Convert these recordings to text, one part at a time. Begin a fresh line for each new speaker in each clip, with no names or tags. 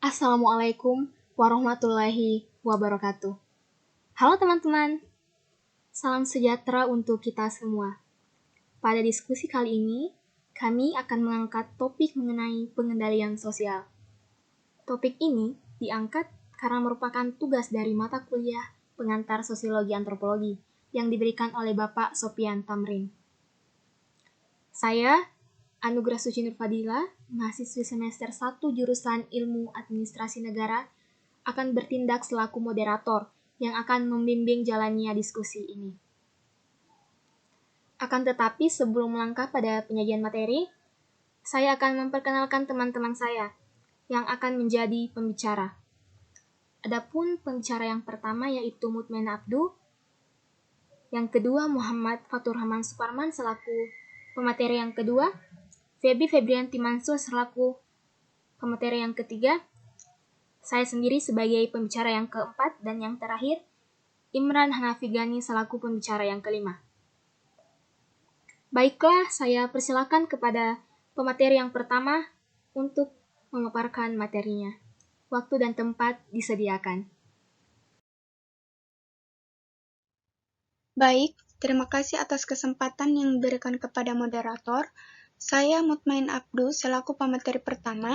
Assalamualaikum warahmatullahi wabarakatuh. Halo teman-teman, salam sejahtera untuk kita semua. Pada diskusi kali ini, kami akan mengangkat topik mengenai pengendalian sosial. Topik ini diangkat karena merupakan tugas dari mata kuliah pengantar sosiologi antropologi yang diberikan oleh Bapak Sopian Tamrin. Saya, Anugrah Suci Nur Fadila, mahasiswi semester 1 jurusan Ilmu Administrasi Negara, akan bertindak selaku moderator yang akan membimbing jalannya diskusi ini. Akan tetapi sebelum melangkah pada penyajian materi, saya akan memperkenalkan teman-teman saya yang akan menjadi pembicara. Adapun pembicara yang pertama yaitu Mutmain Abdu, yang kedua Muhammad Fatur Rahman Suparman selaku pemateri yang kedua, Feby Febrianti Mansur selaku pemateri yang ketiga, saya sendiri sebagai pembicara yang keempat, dan yang terakhir, Imran Hanafi Gani selaku pembicara yang kelima. Baiklah, saya persilakan kepada pemateri yang pertama untuk memaparkan materinya. Waktu dan tempat disediakan.
Baik, terima kasih atas kesempatan yang diberikan kepada moderator. Saya Mutmain Abdu selaku pemateri pertama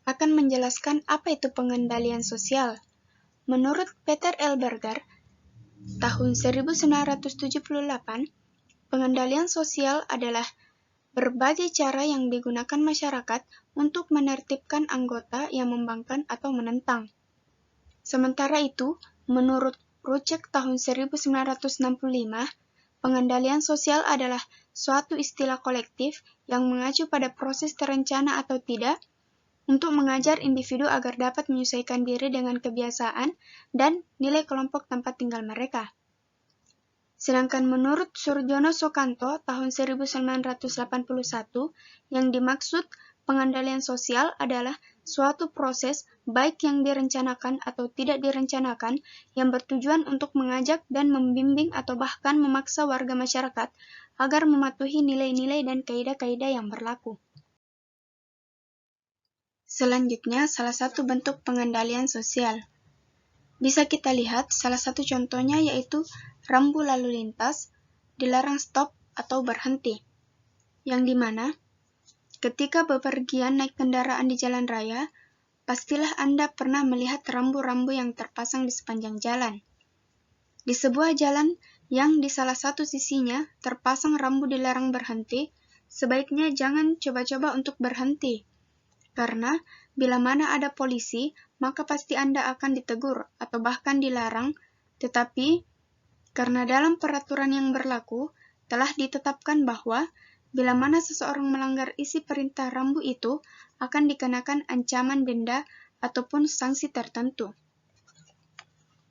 akan menjelaskan apa itu pengendalian sosial. Menurut Peter L. Berger, tahun 1978, pengendalian sosial adalah berbagai cara yang digunakan masyarakat untuk menertibkan anggota yang membangkang atau menentang. Sementara itu, menurut Rucek tahun 1965, pengendalian sosial adalah suatu istilah kolektif yang mengacu pada proses terencana atau tidak untuk mengajar individu agar dapat menyesuaikan diri dengan kebiasaan dan nilai kelompok tempat tinggal mereka. Sedangkan menurut Surjono Soekanto tahun 1981, yang dimaksud pengendalian sosial adalah suatu proses baik yang direncanakan atau tidak direncanakan yang bertujuan untuk mengajak dan membimbing atau bahkan memaksa warga masyarakat agar mematuhi nilai-nilai dan kaidah-kaidah yang berlaku. Selanjutnya, salah satu bentuk pengendalian sosial. Bisa kita lihat salah satu contohnya yaitu rambu lalu lintas dilarang stop atau berhenti, yang dimana ketika bepergian naik kendaraan di jalan raya, pastilah Anda pernah melihat rambu-rambu yang terpasang di sepanjang jalan. Di sebuah jalan yang di salah satu sisinya terpasang rambu dilarang berhenti, sebaiknya jangan coba-coba untuk berhenti, karena bila mana ada polisi, maka pasti Anda akan ditegur atau bahkan dilarang, tetapi karena dalam peraturan yang berlaku telah ditetapkan bahwa bila mana seseorang melanggar isi perintah rambu itu akan dikenakan ancaman denda ataupun sanksi tertentu.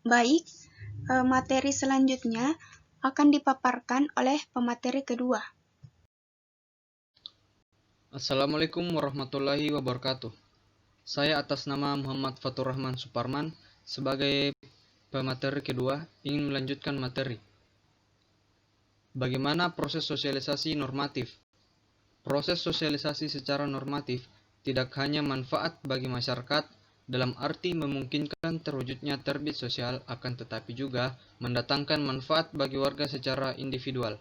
Baik, materi selanjutnya akan dipaparkan oleh pemateri kedua.
Assalamualaikum warahmatullahi wabarakatuh. Saya atas nama Muhammad Fatur Rahman Suparman sebagai pemateri kedua ingin melanjutkan materi. Bagaimana proses sosialisasi normatif? Proses sosialisasi secara normatif tidak hanya manfaat bagi masyarakat dalam arti memungkinkan terwujudnya terbit sosial, akan tetapi juga mendatangkan manfaat bagi warga secara individual.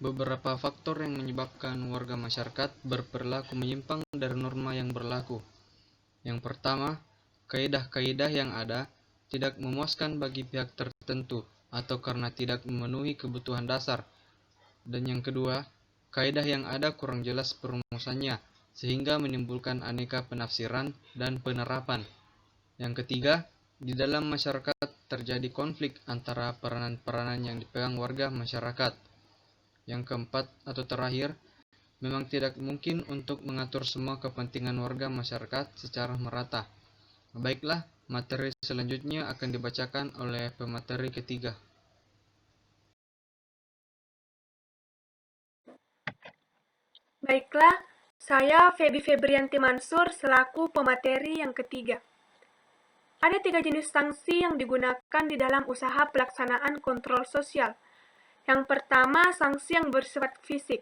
Beberapa faktor yang menyebabkan warga masyarakat berperilaku menyimpang dari norma yang berlaku. Yang pertama, kaidah-kaidah yang ada tidak memuaskan bagi pihak tertentu atau karena tidak memenuhi kebutuhan dasar. Dan yang kedua, kaidah yang ada kurang jelas perumusannya sehingga menimbulkan aneka penafsiran dan penerapan. Yang ketiga, di dalam masyarakat terjadi konflik antara peranan-peranan yang dipegang warga masyarakat. Yang keempat atau terakhir, memang tidak mungkin untuk mengatur semua kepentingan warga masyarakat secara merata. Baiklah, materi selanjutnya akan dibacakan oleh pemateri ketiga.
Baiklah, saya Feby Febrianti Mansur selaku pemateri yang ketiga. Ada 3 jenis sanksi yang digunakan di dalam usaha pelaksanaan kontrol sosial. Yang pertama, sanksi yang bersifat fisik.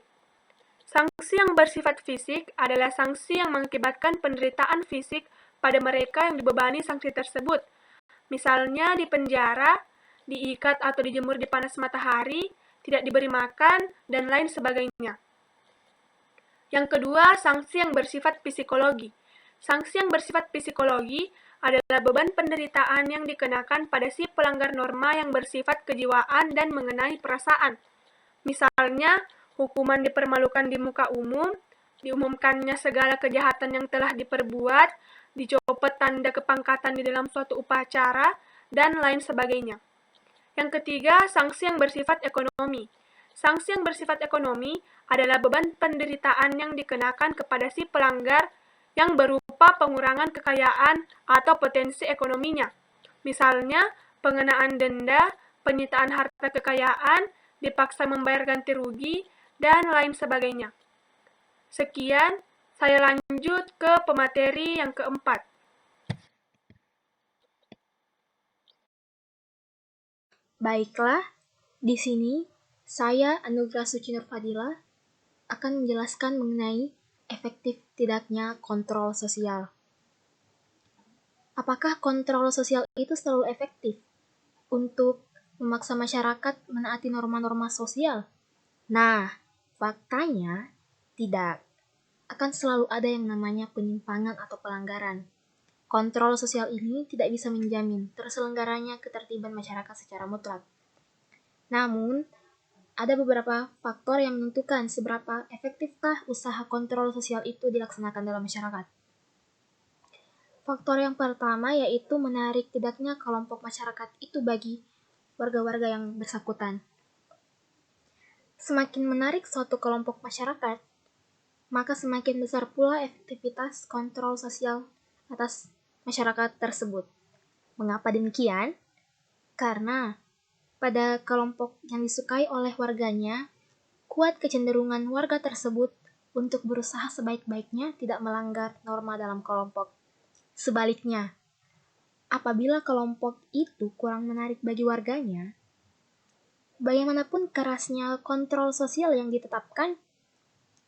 Sanksi yang bersifat fisik adalah sanksi yang mengakibatkan penderitaan fisik pada mereka yang dibebani sanksi tersebut. Misalnya dipenjara, diikat atau dijemur di panas matahari, tidak diberi makan, dan lain sebagainya. Yang kedua, sanksi yang bersifat psikologi. Sanksi yang bersifat psikologi adalah beban penderitaan yang dikenakan pada si pelanggar norma yang bersifat kejiwaan dan mengenai perasaan. Misalnya, hukuman dipermalukan di muka umum, diumumkannya segala kejahatan yang telah diperbuat, dicopot tanda kepangkatan di dalam suatu upacara, dan lain sebagainya. Yang ketiga, sanksi yang bersifat ekonomi. Sanksi yang bersifat ekonomi adalah beban penderitaan yang dikenakan kepada si pelanggar yang berupa pengurangan kekayaan atau potensi ekonominya. Misalnya, pengenaan denda, penyitaan harta kekayaan, dipaksa membayar ganti rugi, dan lain sebagainya. Sekian, saya lanjut ke pemateri yang keempat.
Baiklah, di sini saya Anugrah Suci Nur Fadila akan menjelaskan mengenai efektif tidaknya kontrol sosial. Apakah kontrol sosial itu selalu efektif untuk memaksa masyarakat menaati norma-norma sosial? Nah, faktanya tidak. Akan selalu ada yang namanya penyimpangan atau pelanggaran. Kontrol sosial ini tidak bisa menjamin terselenggaranya ketertiban masyarakat secara mutlak. Namun, ada beberapa faktor yang menentukan seberapa efektifkah usaha kontrol sosial itu dilaksanakan dalam masyarakat. Faktor yang pertama yaitu menarik tidaknya kelompok masyarakat itu bagi warga-warga yang bersangkutan. Semakin menarik suatu kelompok masyarakat, maka semakin besar pula efektivitas kontrol sosial atas masyarakat tersebut. Mengapa demikian? Karena pada kelompok yang disukai oleh warganya, kuat kecenderungan warga tersebut untuk berusaha sebaik-baiknya tidak melanggar norma dalam kelompok. Sebaliknya, apabila kelompok itu kurang menarik bagi warganya, bagaimanapun kerasnya kontrol sosial yang ditetapkan,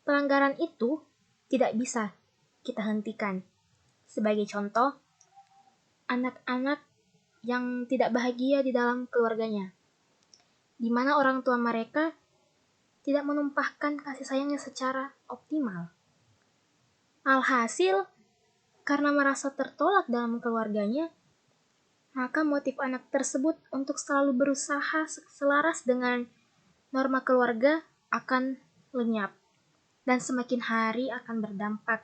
pelanggaran itu tidak bisa kita hentikan. Sebagai contoh, anak-anak yang tidak bahagia di dalam keluarganya, di mana orang tua mereka tidak menumpahkan kasih sayangnya secara optimal. Alhasil, karena merasa tertolak dalam keluarganya, maka motif anak tersebut untuk selalu berusaha selaras dengan norma keluarga akan lenyap, dan semakin hari akan berdampak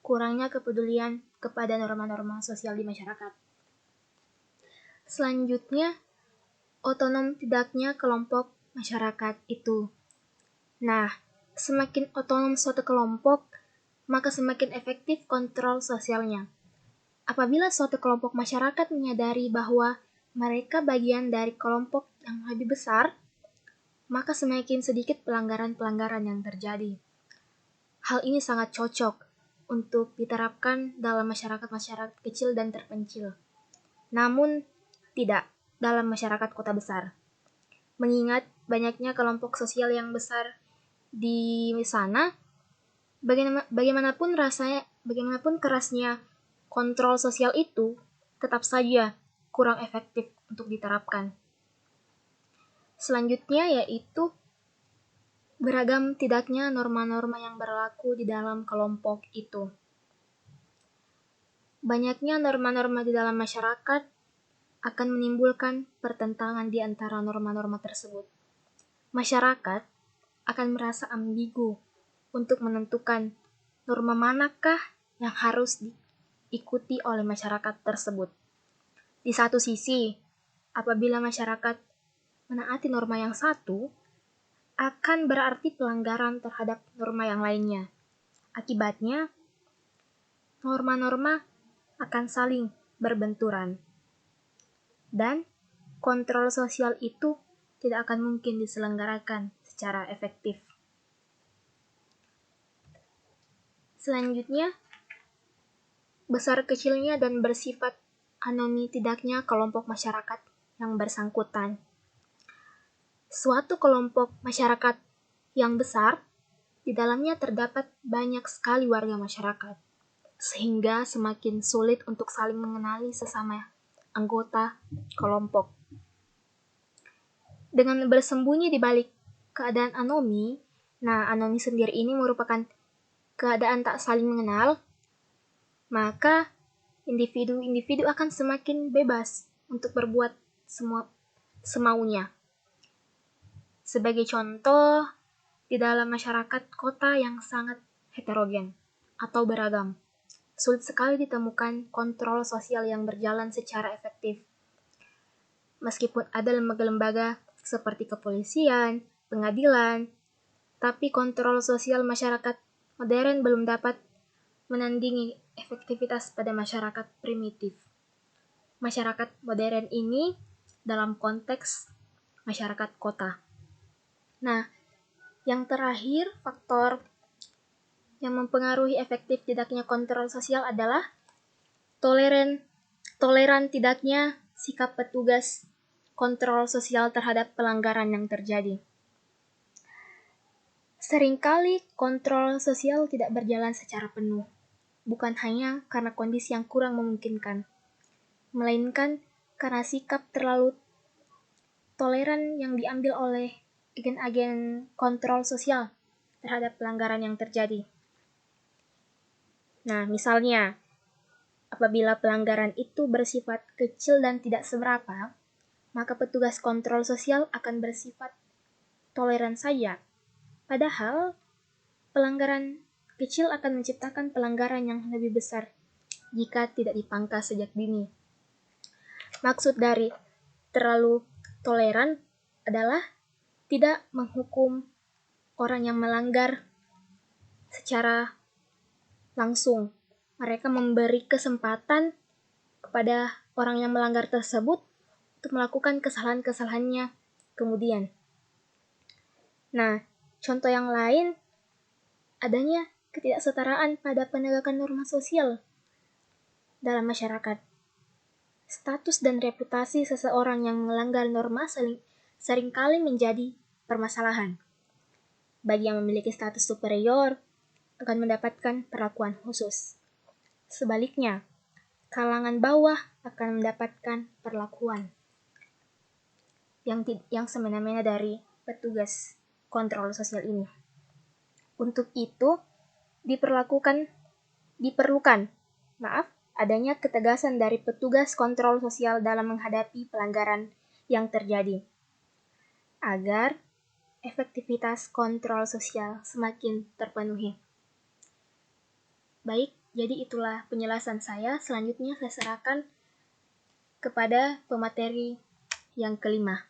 kurangnya kepedulian kepada norma-norma sosial di masyarakat. Selanjutnya, otonom tidaknya kelompok masyarakat itu. Nah, semakin otonom suatu kelompok, maka semakin efektif kontrol sosialnya. Apabila suatu kelompok masyarakat menyadari bahwa mereka bagian dari kelompok yang lebih besar, maka semakin sedikit pelanggaran-pelanggaran yang terjadi. Hal ini sangat cocok untuk diterapkan dalam masyarakat-masyarakat kecil dan terpencil. Namun, tidak dalam masyarakat kota besar. Mengingat banyaknya kelompok sosial yang besar di sana, bagaimanapun kerasnya kontrol sosial itu, tetap saja kurang efektif untuk diterapkan. Selanjutnya yaitu beragam tidaknya norma-norma yang berlaku di dalam kelompok itu. Banyaknya norma-norma di dalam masyarakat akan menimbulkan pertentangan di antara norma-norma tersebut. Masyarakat akan merasa ambigu untuk menentukan norma manakah yang harus diikuti oleh masyarakat tersebut. Di satu sisi, apabila masyarakat menaati norma yang satu, akan berarti pelanggaran terhadap norma yang lainnya. Akibatnya, norma-norma akan saling berbenturan. Dan kontrol sosial itu tidak akan mungkin diselenggarakan secara efektif. Selanjutnya, besar kecilnya dan bersifat anonim tidaknya kelompok masyarakat yang bersangkutan. Suatu kelompok masyarakat yang besar Di dalamnya terdapat banyak sekali warga masyarakat, sehingga semakin sulit untuk saling mengenali sesama anggota kelompok. Dengan bersembunyi di balik keadaan anomi, anomi sendiri ini merupakan keadaan tak saling mengenal, maka individu-individu akan semakin bebas untuk berbuat semaunya. Sebagai contoh, di dalam masyarakat kota yang sangat heterogen atau beragam, sulit sekali ditemukan kontrol sosial yang berjalan secara efektif. Meskipun ada lembaga-lembaga seperti kepolisian, pengadilan, tapi kontrol sosial masyarakat modern belum dapat menandingi efektivitas pada masyarakat primitif. Masyarakat modern ini dalam konteks masyarakat kota. Yang terakhir, faktor yang mempengaruhi efektif tidaknya kontrol sosial adalah toleran tidaknya sikap petugas kontrol sosial terhadap pelanggaran yang terjadi. Seringkali kontrol sosial tidak berjalan secara penuh, bukan hanya karena kondisi yang kurang memungkinkan, melainkan karena sikap terlalu toleran yang diambil oleh agen-agen kontrol sosial terhadap pelanggaran yang terjadi. Misalnya, apabila pelanggaran itu bersifat kecil dan tidak seberapa, maka petugas kontrol sosial akan bersifat toleran saja. Padahal, pelanggaran kecil akan menciptakan pelanggaran yang lebih besar jika tidak dipangkas sejak dini. Maksud dari terlalu toleran adalah tidak menghukum orang yang melanggar secara langsung. Mereka memberi kesempatan kepada orang yang melanggar tersebut untuk melakukan kesalahan-kesalahannya kemudian. Contoh yang lain, adanya ketidaksetaraan pada penegakan norma sosial dalam masyarakat. Status dan reputasi seseorang yang melanggar norma seringkali menjadi permasalahan. Bagi yang memiliki status superior akan mendapatkan perlakuan khusus. Sebaliknya, kalangan bawah akan mendapatkan perlakuan yang semena-mena dari petugas kontrol sosial ini. Untuk itu, diperlukan adanya ketegasan dari petugas kontrol sosial dalam menghadapi pelanggaran yang terjadi, agar efektivitas kontrol sosial semakin terpenuhi. Baik, jadi itulah penjelasan saya. Selanjutnya saya serahkan kepada pemateri yang kelima.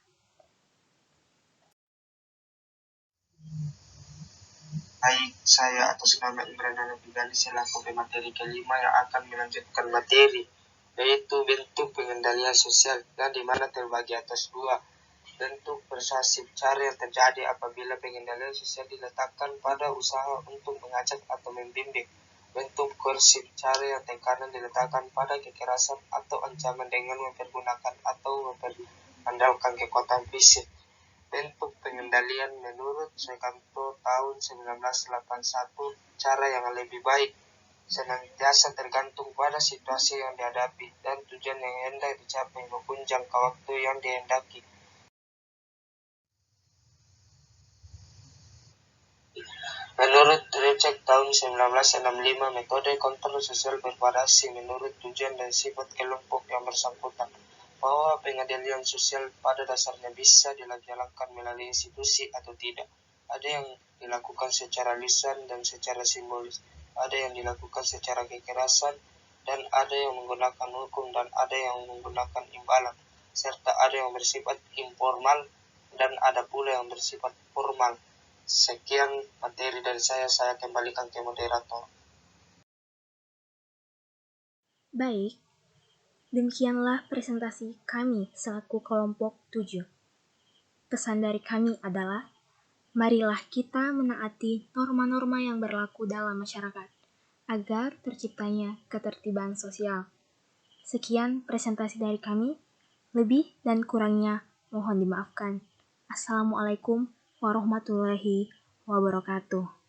Baik, saya atas nama Imran Nabigali selaku pemateri kelima yang akan melanjutkan materi, yaitu bentuk pengendalian sosial, yang dimana terbagi atas dua. Bentuk persuasif, cara yang terjadi apabila pengendalian sosial diletakkan pada usaha untuk mengajak atau membimbing. Bentuk koersif, cara yang tekanan diletakkan pada kekerasan atau ancaman dengan mempergunakan atau mengandalkan kekuatan fisik. Bentuk pengendalian menurut Sukamto tahun 1981, cara yang lebih baik senantiasa tergantung pada situasi yang dihadapi dan tujuan yang hendak dicapai maupun jangka waktu yang dihendaki. Menurut Recek tahun 1965, metode kontrol sosial bervariasi menurut tujuan dan sifat kelompok yang bersangkutan, bahwa pengendalian sosial pada dasarnya bisa dilaksanakan melalui institusi atau tidak. Ada yang dilakukan secara lisan dan secara simbolis, ada yang dilakukan secara kekerasan, dan ada yang menggunakan hukum, dan ada yang menggunakan imbalan, serta ada yang bersifat informal, dan ada pula yang bersifat formal. Sekian materi dari saya kembalikan ke moderator.
Baik, demikianlah presentasi kami selaku kelompok 7. Pesan dari kami adalah, marilah kita menaati norma-norma yang berlaku dalam masyarakat, agar terciptanya ketertiban sosial. Sekian presentasi dari kami, lebih dan kurangnya mohon dimaafkan. Assalamualaikum warahmatullahi wabarakatuh.